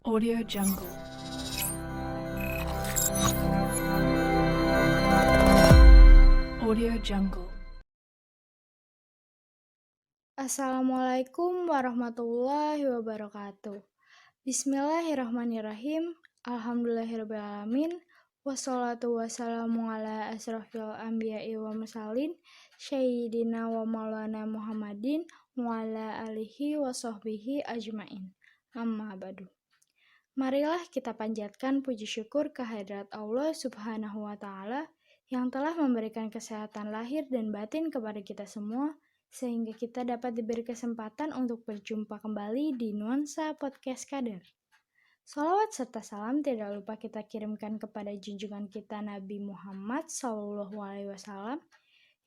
Audio Jungle. Audio Jungle. Assalamualaikum warahmatullahi wabarakatuh. Bismillahirrahmanirrahim. Alhamdulillahirrahmanirrahim. Wassalatu wassalamu ala asrafil anbiya'i wa mursalin Sayyidina wa maulana Muhammadin wa ala alihi wa sahbihi ajmain. Amma ba'du. Marilah kita panjatkan puji syukur kehadirat Allah Subhanahu wa Ta'ala yang telah memberikan kesehatan lahir dan batin kepada kita semua, sehingga kita dapat diberi kesempatan untuk berjumpa kembali di Nuansa Podcast Kader. Salawat serta salam tidak lupa kita kirimkan kepada junjungan kita Nabi Muhammad SAW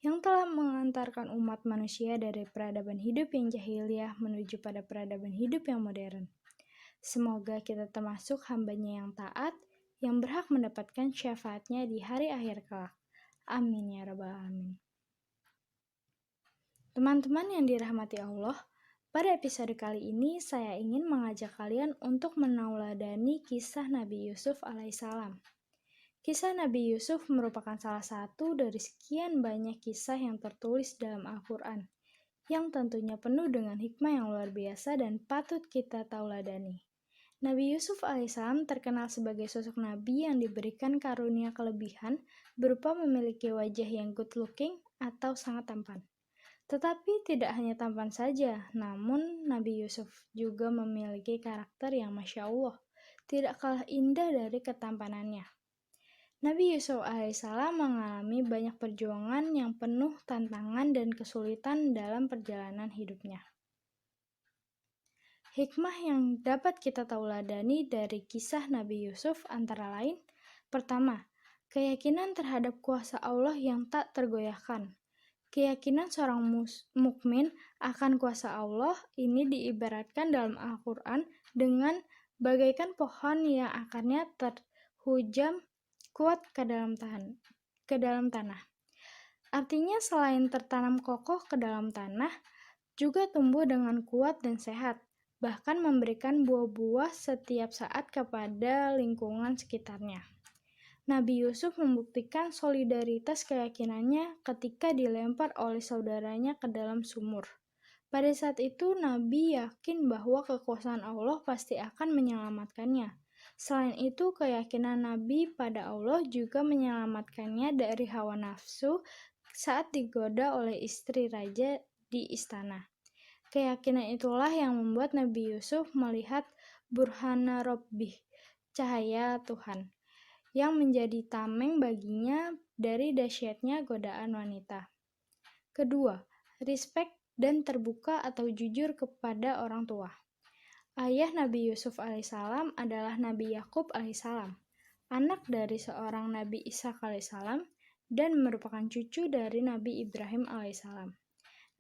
yang telah mengantarkan umat manusia dari peradaban hidup yang jahiliyah menuju pada peradaban hidup yang modern. Semoga kita termasuk hambanya yang taat, yang berhak mendapatkan syafaatnya di hari akhir kelak. Amin ya rabbal alamin. Teman-teman yang dirahmati Allah, pada episode kali ini saya ingin mengajak kalian untuk menauladani kisah Nabi Yusuf alaihissalam. Kisah Nabi Yusuf merupakan salah satu dari sekian banyak kisah yang tertulis dalam Al-Quran, yang tentunya penuh dengan hikmah yang luar biasa dan patut kita tauladani. Nabi Yusuf alaihissalam terkenal sebagai sosok nabi yang diberikan karunia kelebihan berupa memiliki wajah yang good looking atau sangat tampan. Tetapi tidak hanya tampan saja, namun Nabi Yusuf juga memiliki karakter yang Masya Allah, tidak kalah indah dari ketampanannya. Nabi Yusuf alaihissalam mengalami banyak perjuangan yang penuh tantangan dan kesulitan dalam perjalanan hidupnya. Hikmah yang dapat kita tauladani dari kisah Nabi Yusuf antara lain, pertama, keyakinan terhadap kuasa Allah yang tak tergoyahkan. Keyakinan seorang mukmin akan kuasa Allah ini diibaratkan dalam Al-Quran dengan bagaikan pohon yang akarnya terhujam kuat ke dalam tanah. Artinya selain tertanam kokoh ke dalam tanah, juga tumbuh dengan kuat dan sehat, bahkan memberikan buah-buah setiap saat kepada lingkungan sekitarnya. Nabi Yusuf membuktikan solidaritas keyakinannya ketika dilempar oleh saudaranya ke dalam sumur. Pada saat itu, Nabi yakin bahwa kekuasaan Allah pasti akan menyelamatkannya. Selain itu, keyakinan Nabi pada Allah juga menyelamatkannya dari hawa nafsu saat digoda oleh istri raja di istana. Keyakinan itulah yang membuat Nabi Yusuf melihat burhana Rabbih, cahaya Tuhan, yang menjadi tameng baginya dari dahsyatnya godaan wanita. Kedua, respect dan terbuka atau jujur kepada orang tua. Ayah Nabi Yusuf alaihissalam adalah Nabi Yakub alaihissalam, anak dari seorang Nabi Ishak alaihissalam dan merupakan cucu dari Nabi Ibrahim alaihissalam.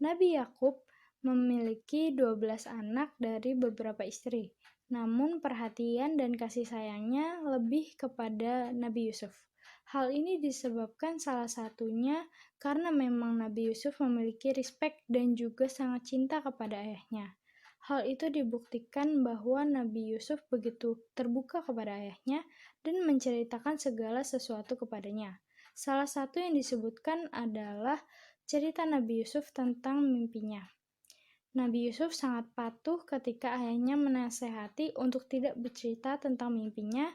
Nabi Yakub memiliki 12 anak dari beberapa istri, namun perhatian dan kasih sayangnya lebih kepada Nabi Yusuf. Hal ini disebabkan salah satunya karena memang Nabi Yusuf memiliki respek dan juga sangat cinta kepada ayahnya. Hal itu dibuktikan bahwa Nabi Yusuf begitu terbuka kepada ayahnya dan menceritakan segala sesuatu kepadanya. Salah satu yang disebutkan adalah cerita Nabi Yusuf tentang mimpinya. Nabi Yusuf sangat patuh ketika ayahnya menasehati untuk tidak bercerita tentang mimpinya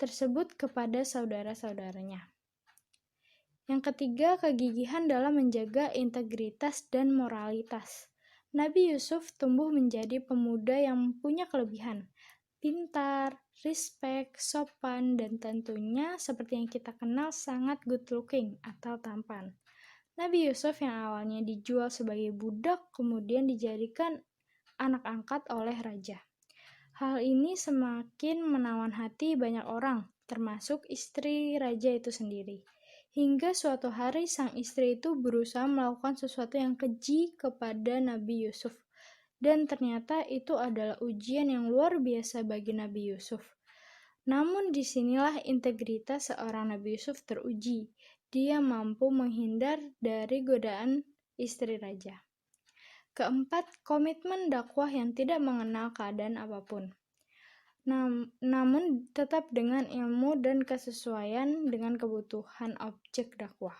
tersebut kepada saudara-saudaranya. Yang ketiga, kegigihan dalam menjaga integritas dan moralitas. Nabi Yusuf tumbuh menjadi pemuda yang punya kelebihan, pintar, respect, sopan, dan tentunya seperti yang kita kenal sangat good looking atau tampan. Nabi Yusuf yang awalnya dijual sebagai budak kemudian dijadikan anak angkat oleh raja. Hal ini semakin menawan hati banyak orang, termasuk istri raja itu sendiri. Hingga suatu hari sang istri itu berusaha melakukan sesuatu yang keji kepada Nabi Yusuf. Dan ternyata itu adalah ujian yang luar biasa bagi Nabi Yusuf. Namun disinilah integritas seorang Nabi Yusuf teruji. Dia mampu menghindar dari godaan istri raja. Keempat, komitmen dakwah yang tidak mengenal keadaan apapun. namun tetap dengan ilmu dan kesesuaian dengan kebutuhan objek dakwah.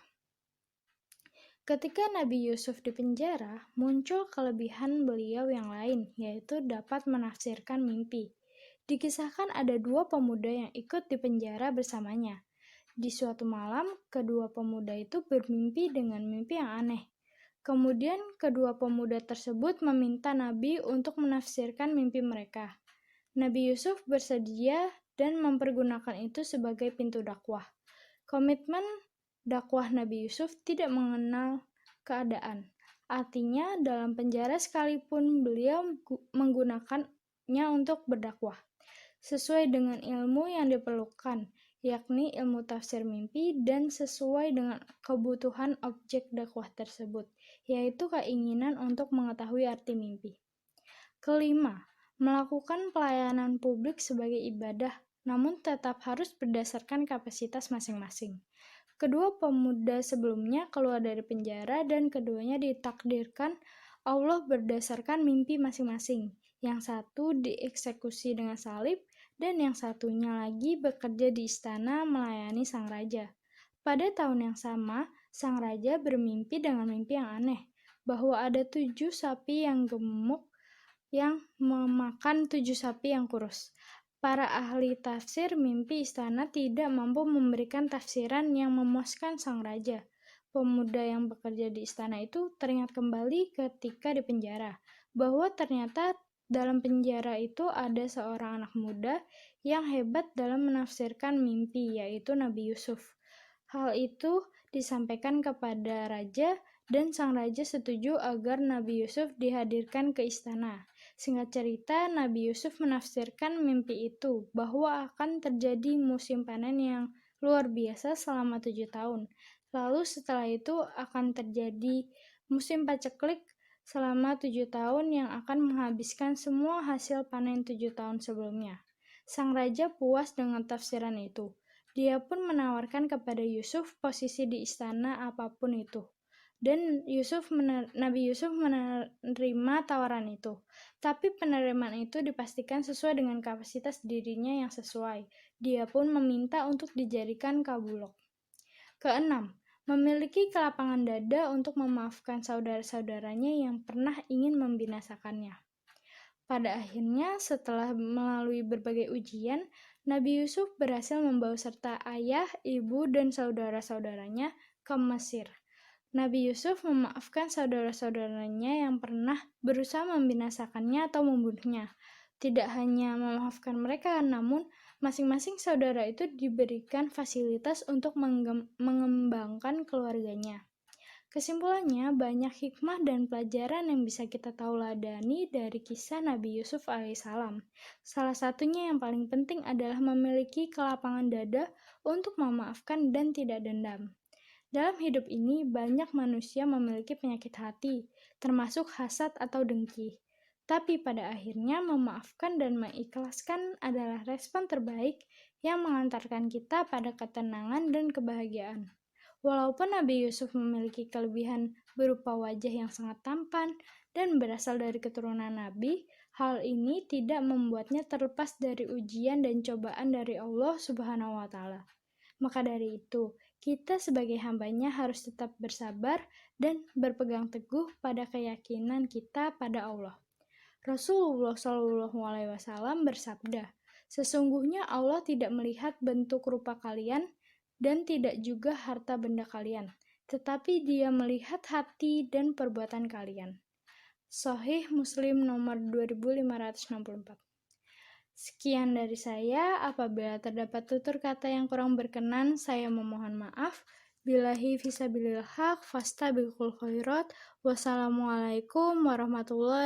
Ketika Nabi Yusuf dipenjara, muncul kelebihan beliau yang lain, yaitu dapat menafsirkan mimpi. Dikisahkan ada 2 pemuda yang ikut dipenjara bersamanya. Di suatu malam, kedua pemuda itu bermimpi dengan mimpi yang aneh. Kemudian kedua pemuda tersebut meminta Nabi untuk menafsirkan mimpi mereka. Nabi Yusuf bersedia dan mempergunakan itu sebagai pintu dakwah. Komitmen dakwah Nabi Yusuf tidak mengenal keadaan. Artinya, dalam penjara sekalipun beliau menggunakannya untuk berdakwah, sesuai dengan ilmu yang diperlukan, yakni ilmu tafsir mimpi, dan sesuai dengan kebutuhan objek dakwah tersebut, yaitu keinginan untuk mengetahui arti mimpi. Kelima, melakukan pelayanan publik sebagai ibadah, namun tetap harus berdasarkan kapasitas masing-masing. Kedua pemuda sebelumnya keluar dari penjara dan keduanya ditakdirkan Allah berdasarkan mimpi masing-masing. Yang satu dieksekusi dengan salib dan yang satunya lagi bekerja di istana melayani sang raja. Pada tahun yang sama, sang raja bermimpi dengan mimpi yang aneh, bahwa ada 7 sapi yang gemuk yang memakan 7 sapi yang kurus. Para ahli tafsir mimpi istana tidak mampu memberikan tafsiran yang memuaskan sang raja. Pemuda yang bekerja di istana itu teringat kembali ketika di penjara, bahwa ternyata dalam penjara itu ada seorang anak muda yang hebat dalam menafsirkan mimpi, yaitu Nabi Yusuf. Hal itu disampaikan kepada raja dan sang raja setuju agar Nabi Yusuf dihadirkan ke istana. Singkat cerita, Nabi Yusuf menafsirkan mimpi itu bahwa akan terjadi musim panen yang luar biasa selama 7 tahun. Lalu setelah itu akan terjadi musim paceklik selama 7 tahun yang akan menghabiskan semua hasil panen 7 tahun sebelumnya. Sang raja puas dengan tafsiran itu. Dia pun menawarkan kepada Yusuf posisi di istana apapun itu. Dan Nabi Yusuf menerima tawaran itu. Tapi penerimaan itu dipastikan sesuai dengan kapasitas dirinya yang sesuai. Dia pun meminta untuk dijadikan kabulok. Keenam, memiliki kelapangan dada untuk memaafkan saudara-saudaranya yang pernah ingin membinasakannya. Pada akhirnya, setelah melalui berbagai ujian, Nabi Yusuf berhasil membawa serta ayah, ibu, dan saudara-saudaranya ke Mesir. Nabi Yusuf memaafkan saudara-saudaranya yang pernah berusaha membinasakannya atau membunuhnya. Tidak hanya memaafkan mereka, namun masing-masing saudara itu diberikan fasilitas untuk mengembangkan keluarganya. Kesimpulannya, banyak hikmah dan pelajaran yang bisa kita tauladani dari kisah Nabi Yusuf alaihissalam. Salah satunya yang paling penting adalah memiliki kelapangan dada untuk memaafkan dan tidak dendam. Dalam hidup ini, banyak manusia memiliki penyakit hati, termasuk hasad atau dengki. Tapi pada akhirnya, memaafkan dan mengikhlaskan adalah respon terbaik yang mengantarkan kita pada ketenangan dan kebahagiaan. Walaupun Nabi Yusuf memiliki kelebihan berupa wajah yang sangat tampan dan berasal dari keturunan Nabi, hal ini tidak membuatnya terlepas dari ujian dan cobaan dari Allah Subhanahu wa Ta'ala. Maka dari itu, kita sebagai hambanya harus tetap bersabar dan berpegang teguh pada keyakinan kita pada Allah. Rasulullah SAW bersabda, sesungguhnya Allah tidak melihat bentuk rupa kalian dan tidak juga harta benda kalian, tetapi Dia melihat hati dan perbuatan kalian. Sahih Muslim nomor 2564. Sekian dari saya. Apabila terdapat tutur kata yang kurang berkenan, saya memohon maaf. Billahi fisabilil haq, fastabiqul khairat. Wassalamualaikum warahmatullahi